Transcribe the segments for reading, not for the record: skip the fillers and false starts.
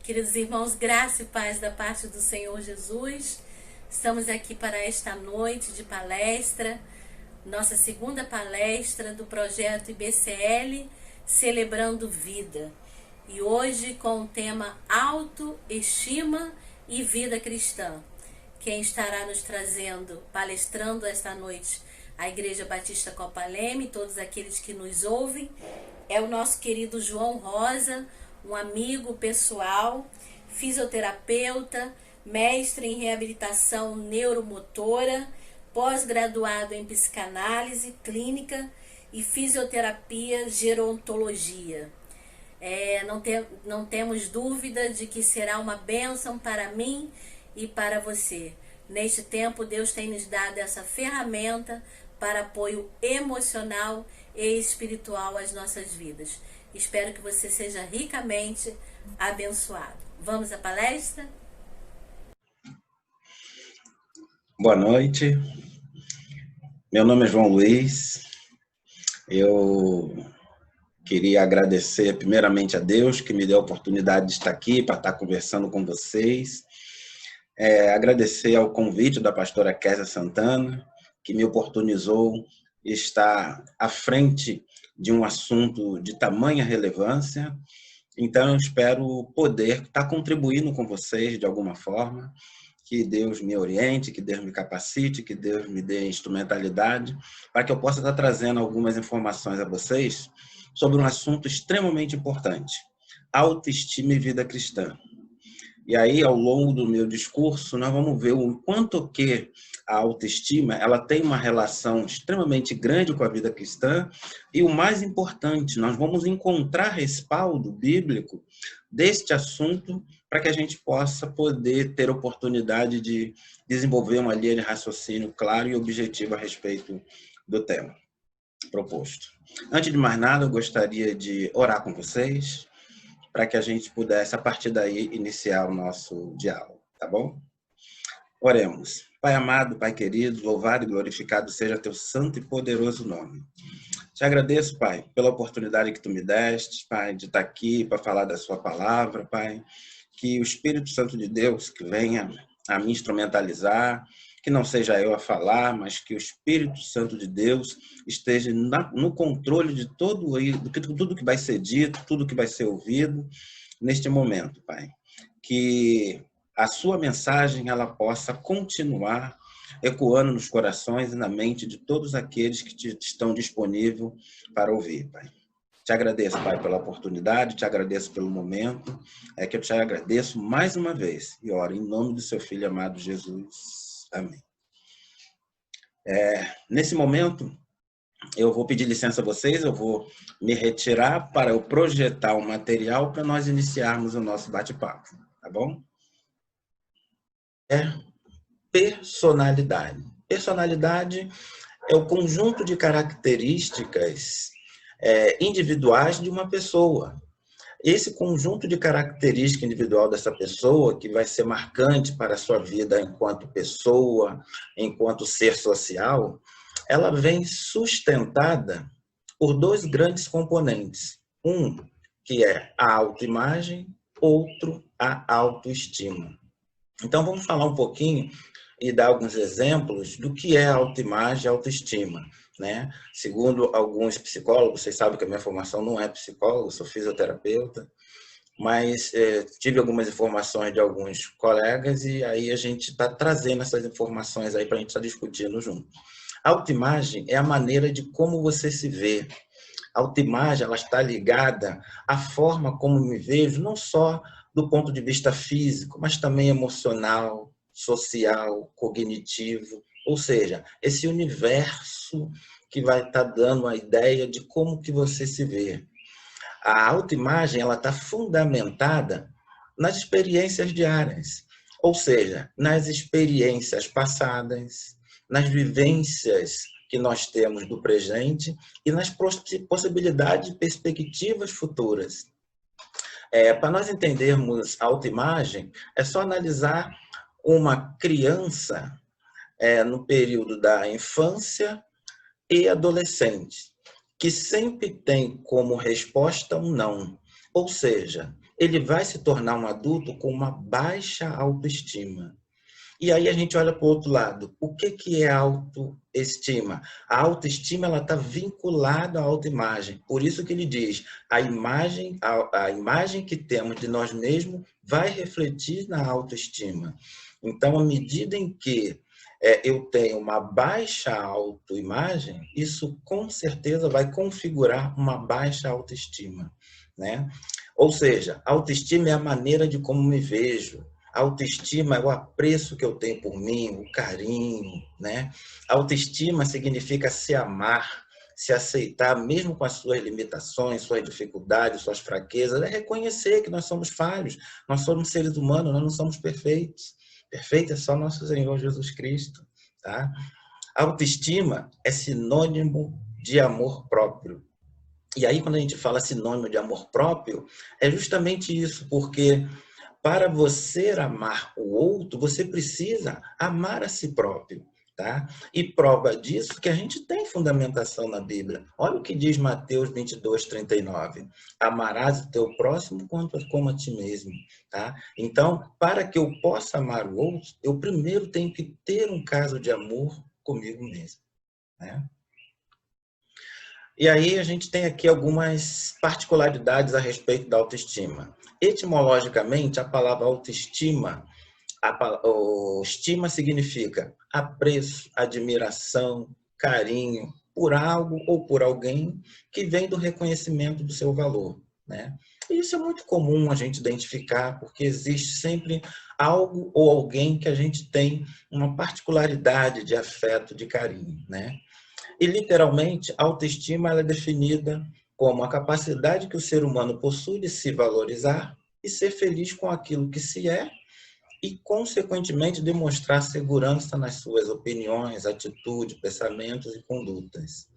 Queridos irmãos, graça e paz da parte do Senhor Jesus. Estamos aqui para esta noite de palestra, nossa segunda palestra do projeto IBCL, Celebrando Vida. E hoje com o tema Autoestima e Vida Cristã. Quem estará nos trazendo, palestrando esta noite, a Igreja Batista Copa Leme, todos aqueles que nos ouvem, é o nosso querido João Rosa, um amigo pessoal, fisioterapeuta, mestre em reabilitação neuromotora, pós-graduado em psicanálise clínica e fisioterapia gerontologia. Não temos dúvida de que será uma bênção para mim e para você. Neste tempo, Deus tem nos dado essa ferramenta para apoio emocional e espiritual às nossas vidas. Espero que você seja ricamente abençoado. Vamos à palestra? Boa noite. Meu nome é João Luiz. Eu queria agradecer primeiramente a Deus que me deu a oportunidade de estar aqui para estar conversando com vocês. Agradecer ao convite da pastora Kézia Santana, que me oportunizou estar à frente de um assunto de tamanha relevância. Então, eu espero poder estar contribuindo com vocês de alguma forma, que Deus me oriente, que Deus me capacite, que Deus me dê instrumentalidade, para que eu possa estar trazendo algumas informações a vocês sobre um assunto extremamente importante: autoestima e vida cristã. E aí, ao longo do meu discurso, nós vamos ver o quanto que a autoestima ela tem uma relação extremamente grande com a vida cristã e, o mais importante, nós vamos encontrar respaldo bíblico deste assunto para que a gente possa poder ter oportunidade de desenvolver uma linha de raciocínio claro e objetivo a respeito do tema proposto. Antes de mais nada, eu gostaria de orar com vocês, para que a gente pudesse, a partir daí, iniciar o nosso diálogo, tá bom? Oremos. Pai amado, Pai querido, louvado e glorificado seja teu santo e poderoso nome. Te agradeço, Pai, pela oportunidade que tu me deste, Pai, de estar aqui para falar da sua palavra, Pai. Que o Espírito Santo de Deus que venha a me instrumentalizar, que não seja eu a falar, mas que o Espírito Santo de Deus esteja no controle de tudo que vai ser dito, tudo que vai ser ouvido neste momento, Pai. Que a sua mensagem ela possa continuar ecoando nos corações e na mente de todos aqueles que estão disponíveis para ouvir, Pai. Te agradeço, Pai, pela oportunidade, te agradeço pelo momento, que eu te agradeço mais uma vez e oro em nome do seu Filho amado Jesus. Amém. Nesse momento, eu vou pedir licença a vocês, eu vou me retirar para eu projetar o material para nós iniciarmos o nosso bate-papo, tá bom? Personalidade. Personalidade é o conjunto de características individuais de uma pessoa. Esse conjunto de características individual dessa pessoa, que vai ser marcante para a sua vida enquanto pessoa, enquanto ser social, ela vem sustentada por dois grandes componentes. Um, que é a autoimagem, outro, a autoestima. Então, vamos falar um pouquinho e dar alguns exemplos do que é autoimagem e autoestima, né? Segundo alguns psicólogos, vocês sabem que a minha formação não é psicólogo, sou fisioterapeuta, mas tive algumas informações de alguns colegas e aí a gente está trazendo essas informações aí para a gente estar discutindo junto. A autoimagem é a maneira de como você se vê. A autoimagem ela está ligada à forma como me vejo, não só do ponto de vista físico, mas também emocional, social, cognitivo, ou seja, esse universo que vai estar dando a ideia de como que você se vê. A autoimagem ela está fundamentada nas experiências diárias, ou seja, nas experiências passadas, nas vivências que nós temos do presente e nas possibilidades e perspectivas futuras. Para nós entendermos a autoimagem, é só analisar uma criança no período da infância e adolescente, que sempre tem como resposta um não. Ou seja, ele vai se tornar um adulto com uma baixa autoestima. E aí a gente olha para o outro lado. O que é autoestima? A autoestima está vinculada à autoimagem. Por isso que ele diz, a imagem que temos de nós mesmos vai refletir na autoestima. Então, à medida em que eu tenho uma baixa autoimagem, isso com certeza vai configurar uma baixa autoestima, né? Ou seja, autoestima é a maneira de como me vejo. Autoestima é o apreço que eu tenho por mim, o carinho, né? Autoestima significa se amar, se aceitar, mesmo com as suas limitações, suas dificuldades, suas fraquezas, é reconhecer que nós somos falhos, nós somos seres humanos, nós não somos perfeitos. Perfeito é só nosso Senhor Jesus Cristo, tá? Autoestima é sinônimo de amor próprio. E aí, quando a gente fala sinônimo de amor próprio, é justamente isso, porque para você amar o outro, você precisa amar a si próprio, tá? E prova disso que a gente tem fundamentação na Bíblia. Olha o que diz Mateus 22:39. Amarás o teu próximo como a ti mesmo, tá? Então, para que eu possa amar o outro, eu primeiro tenho que ter um caso de amor comigo mesmo, né? E aí a gente tem aqui algumas particularidades a respeito da autoestima. Etimologicamente, a palavra autoestima, o estima significa apreço, admiração, carinho por algo ou por alguém que vem do reconhecimento do seu valor, né? E isso é muito comum a gente identificar, porque existe sempre algo ou alguém que a gente tem uma particularidade de afeto, de carinho, né? E, literalmente, a autoestima ela é definida como a capacidade que o ser humano possui de se valorizar e ser feliz com aquilo que se é e, consequentemente, demonstrar segurança nas suas opiniões, atitudes, pensamentos e condutas.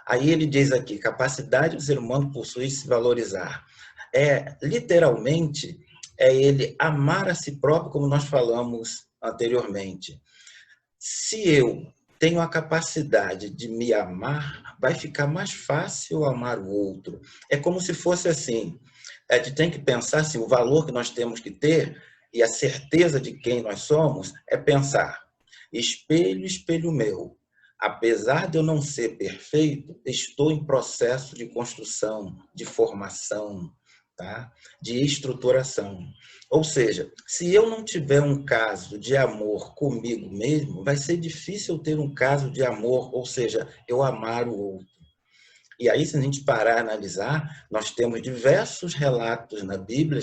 Aí ele diz aqui, capacidade do ser humano possui de se valorizar. Literalmente, é ele amar a si próprio, como nós falamos anteriormente. Se eu tenho a capacidade de me amar, vai ficar mais fácil amar o outro. É como se fosse assim, a gente tem que pensar assim, o valor que nós temos que ter e a certeza de quem nós somos é pensar, espelho, espelho meu. Apesar de eu não ser perfeito, estou em processo de construção, de formação, tá? De estruturação. Ou seja, se eu não tiver um caso de amor comigo mesmo, vai ser difícil eu ter um caso de amor, ou seja, eu amar o outro. E aí, se a gente parar e analisar, nós temos diversos relatos na Bíblia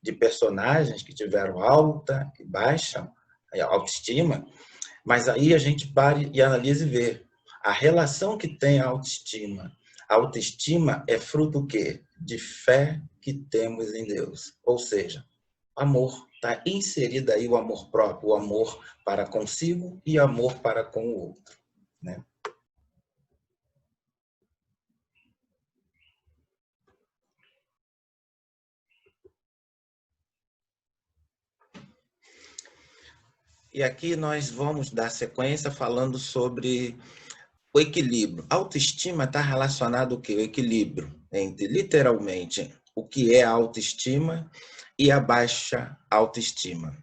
de personagens que tiveram alta e baixa autoestima, mas aí a gente para e analisa e vê a relação que tem a autoestima. A autoestima é fruto do quê? De fé que temos em Deus. Ou seja, amor. Está inserido aí o amor próprio, o amor para consigo e amor para com o outro, né? E aqui nós vamos dar sequência falando sobre o equilíbrio. A autoestima está relacionado ao quê? O equilíbrio entre, literalmente, o que é a autoestima e a baixa autoestima.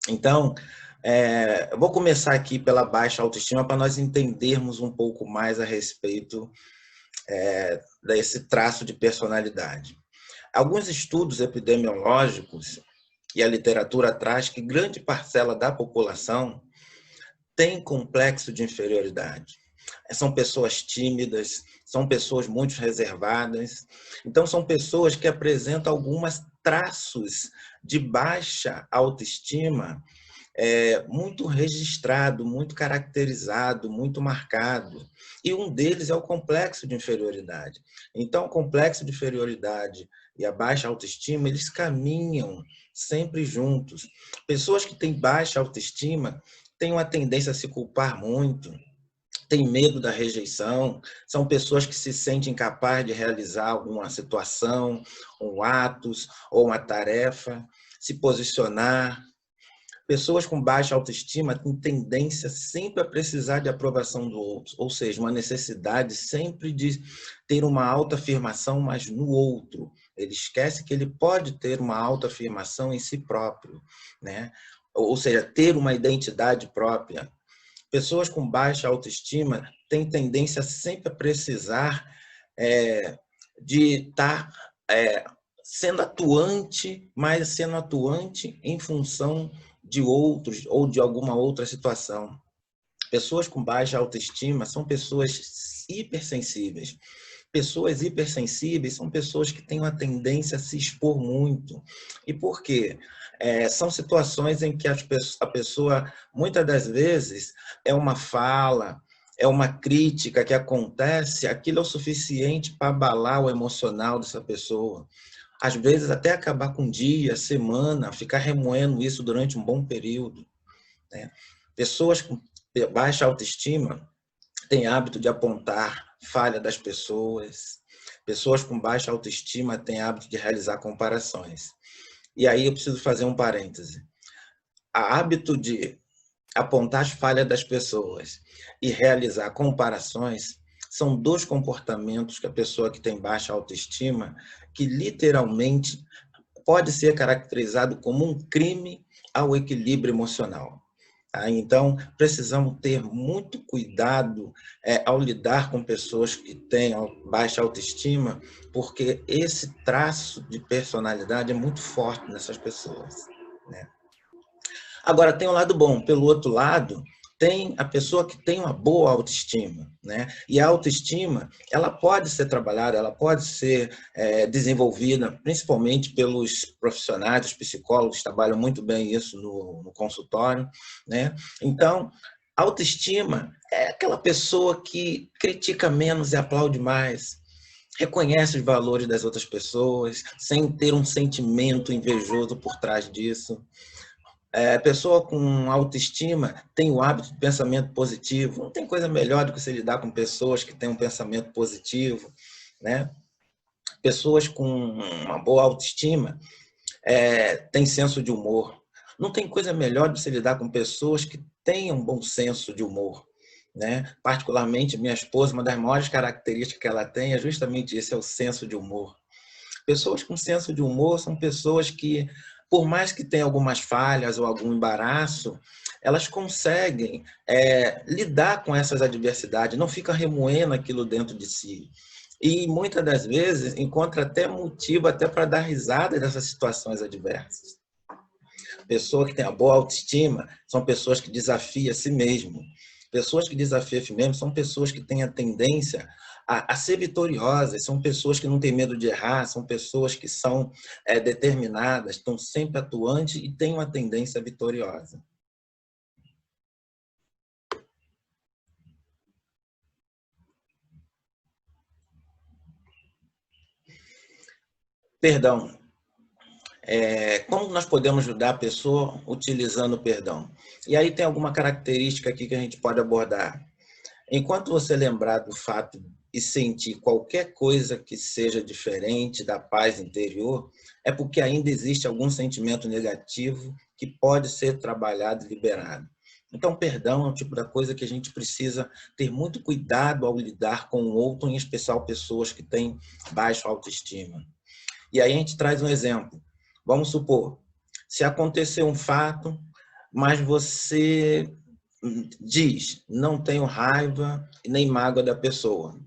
Então, eu vou começar aqui pela baixa autoestima para nós entendermos um pouco mais a respeito desse traço de personalidade. Alguns estudos epidemiológicos e a literatura traz que grande parcela da população tem complexo de inferioridade. São pessoas tímidas, são pessoas muito reservadas. Então, são pessoas que apresentam alguns traços de baixa autoestima muito registrado, muito caracterizado, muito marcado. E um deles é o complexo de inferioridade. Então, o complexo de inferioridade e a baixa autoestima, eles caminham sempre juntos. Pessoas que têm baixa autoestima têm uma tendência a se culpar muito, têm medo da rejeição, são pessoas que se sentem incapazes de realizar alguma situação, um atos ou uma tarefa, se posicionar. Pessoas com baixa autoestima têm tendência sempre a precisar de aprovação do outro, ou seja, uma necessidade sempre de ter uma autoafirmação, mas no outro. Ele esquece que ele pode ter uma autoafirmação em si próprio, né? Ou seja, ter uma identidade própria. Pessoas com baixa autoestima têm tendência sempre a precisar de estar sendo atuante, mas sendo atuante em função de outros ou de alguma outra situação. Pessoas com baixa autoestima são pessoas hipersensíveis. Pessoas hipersensíveis são pessoas que têm uma tendência a se expor muito. E por quê? São situações em que a pessoa, muitas das vezes, é uma fala, é uma crítica que acontece, aquilo é o suficiente para abalar o emocional dessa pessoa. Às vezes, até acabar com um dia, semana, ficar remoendo isso durante um bom período, né? Pessoas com baixa autoestima têm hábito de apontar falha das pessoas. Pessoas com baixa autoestima têm hábito de realizar comparações. E aí eu preciso fazer um parêntese. O hábito de apontar as falhas das pessoas e realizar comparações são dois comportamentos que a pessoa que tem baixa autoestima, que literalmente pode ser caracterizado como um crime ao equilíbrio emocional. Então, precisamos ter muito cuidado ao lidar com pessoas que têm baixa autoestima, porque esse traço de personalidade é muito forte nessas pessoas, né? Agora, tem um lado bom. Pelo outro lado, tem a pessoa que tem uma boa autoestima, né? E a autoestima, ela pode ser trabalhada, ela pode ser desenvolvida, principalmente pelos profissionais, os psicólogos trabalham muito bem isso no consultório, né? Então, autoestima é aquela pessoa que critica menos e aplaude mais, reconhece os valores das outras pessoas, sem ter um sentimento invejoso por trás disso. A pessoa com autoestima tem o hábito de pensamento positivo. Não tem coisa melhor do que você lidar com pessoas que têm um pensamento positivo, né? Pessoas com uma boa autoestima têm senso de humor. Não tem coisa melhor do que você lidar com pessoas que têm um bom senso de humor, né? Particularmente, minha esposa, uma das maiores características que ela tem é justamente isso, é o senso de humor. Pessoas com senso de humor são pessoas que, por mais que tenham algumas falhas ou algum embaraço, elas conseguem lidar com essas adversidades, não fica remoendo aquilo dentro de si. E muitas das vezes encontra até motivo até para dar risada dessas situações adversas. Pessoa que tem a boa autoestima são pessoas que desafiam a si mesmo. Pessoas que desafiam a si mesmo são pessoas que têm a tendência a ser vitoriosas, são pessoas que não têm medo de errar, são pessoas que são determinadas, estão sempre atuantes e têm uma tendência vitoriosa. Perdão. Como nós podemos ajudar a pessoa utilizando o perdão? E aí tem alguma característica aqui que a gente pode abordar. Enquanto você lembrar do fato e sentir qualquer coisa que seja diferente da paz interior, é porque ainda existe algum sentimento negativo que pode ser trabalhado e liberado. Então, perdão é um tipo da coisa que a gente precisa ter muito cuidado ao lidar com o outro, em especial pessoas que têm baixa autoestima. E aí a gente traz um exemplo. Vamos supor, se acontecer um fato, mas você diz, não tenho raiva nem mágoa da pessoa.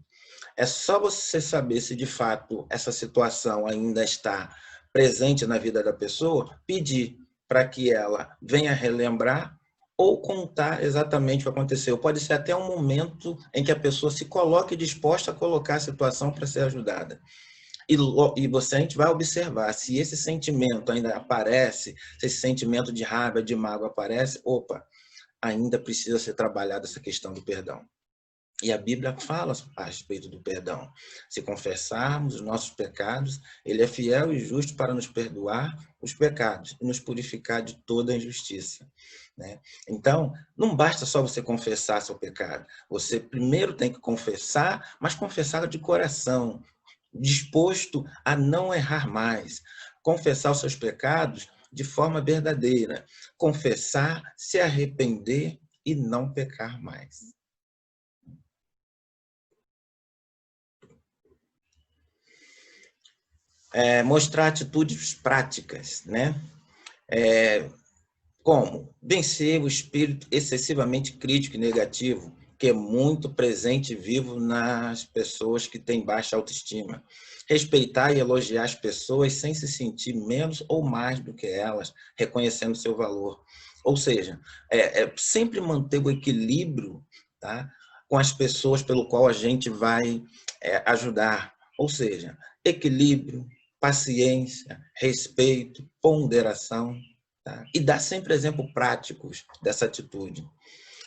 É só você saber se de fato essa situação ainda está presente na vida da pessoa, pedir para que ela venha relembrar ou contar exatamente o que aconteceu. Pode ser até um momento em que a pessoa se coloque disposta a colocar a situação para ser ajudada. E a gente vai observar se esse sentimento ainda aparece, se esse sentimento de raiva, de mágoa aparece, opa, ainda precisa ser trabalhada essa questão do perdão. E a Bíblia fala a respeito do perdão. Se confessarmos os nossos pecados, Ele é fiel e justo para nos perdoar os pecados e nos purificar de toda injustiça, né? Então, não basta só você confessar seu pecado. Você primeiro tem que confessar, mas confessar de coração, disposto a não errar mais. Confessar os seus pecados de forma verdadeira. Confessar, se arrepender e não pecar mais. mostrar atitudes práticas, né? Como vencer o espírito excessivamente crítico e negativo, que é muito presente e vivo nas pessoas que têm baixa autoestima. Respeitar e elogiar as pessoas sem se sentir menos ou mais do que elas, reconhecendo seu valor. Ou seja, sempre manter o equilíbrio, tá, com as pessoas pelo qual a gente vai ajudar. Ou seja, equilíbrio, paciência, respeito, ponderação. Tá? E dar sempre exemplos práticos dessa atitude.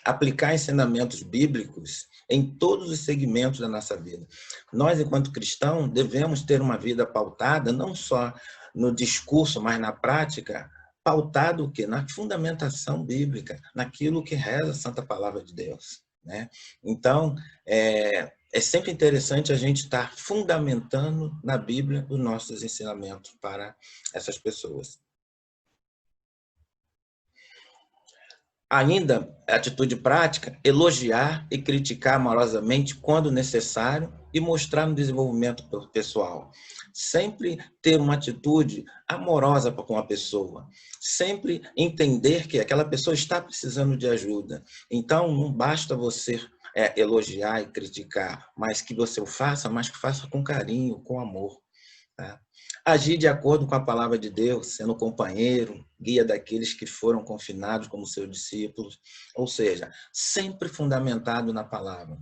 Aplicar ensinamentos bíblicos em todos os segmentos da nossa vida. Nós, enquanto cristãos, devemos ter uma vida pautada não só no discurso, mas na prática, pautado o quê? Na fundamentação bíblica, naquilo que reza a Santa Palavra de Deus. Né? Então, é sempre interessante a gente estar fundamentando na Bíblia os nossos ensinamentos para essas pessoas. Ainda, atitude prática, elogiar e criticar amorosamente quando necessário e mostrar no desenvolvimento pessoal. Sempre ter uma atitude amorosa com a pessoa. Sempre entender que aquela pessoa está precisando de ajuda. Então, não basta você elogiar e criticar, mas que você o faça, mas que faça com carinho, com amor. Tá? Agir de acordo com a palavra de Deus, sendo companheiro, guia daqueles que foram confinados como seus discípulos, ou seja, sempre fundamentado na palavra.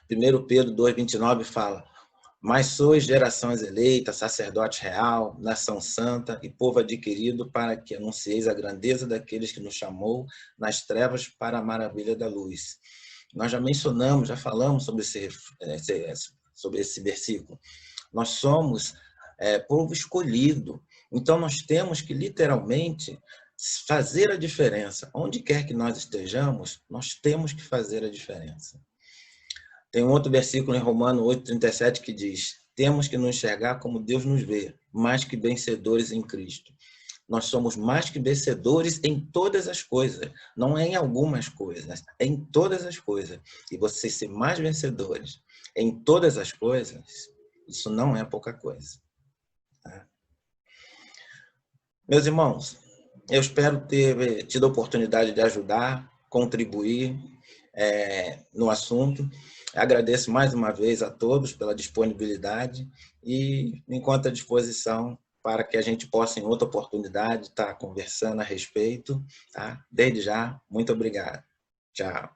1 Pedro 2,29 fala: mas sois gerações eleitas, sacerdote real, nação santa e povo adquirido para que anuncieis a grandeza daqueles que nos chamou nas trevas para a maravilha da luz. Nós já mencionamos, já falamos sobre esse versículo. Nós somos povo escolhido. Então, nós temos que, literalmente, fazer a diferença. Onde quer que nós estejamos, nós temos que fazer a diferença. Tem um outro versículo em Romanos 8,37 que diz: temos que nos enxergar como Deus nos vê, mais que vencedores em Cristo. Nós somos mais que vencedores em todas as coisas, não é em algumas coisas, é em todas as coisas. E vocês ser mais vencedores em todas as coisas, isso não é pouca coisa. Tá? Meus irmãos, eu espero ter tido a oportunidade de ajudar, contribuir no assunto. Agradeço mais uma vez a todos pela disponibilidade e me encontro à disposição para que a gente possa, em outra oportunidade, estar conversando a respeito. Tá? Desde já, muito obrigado. Tchau.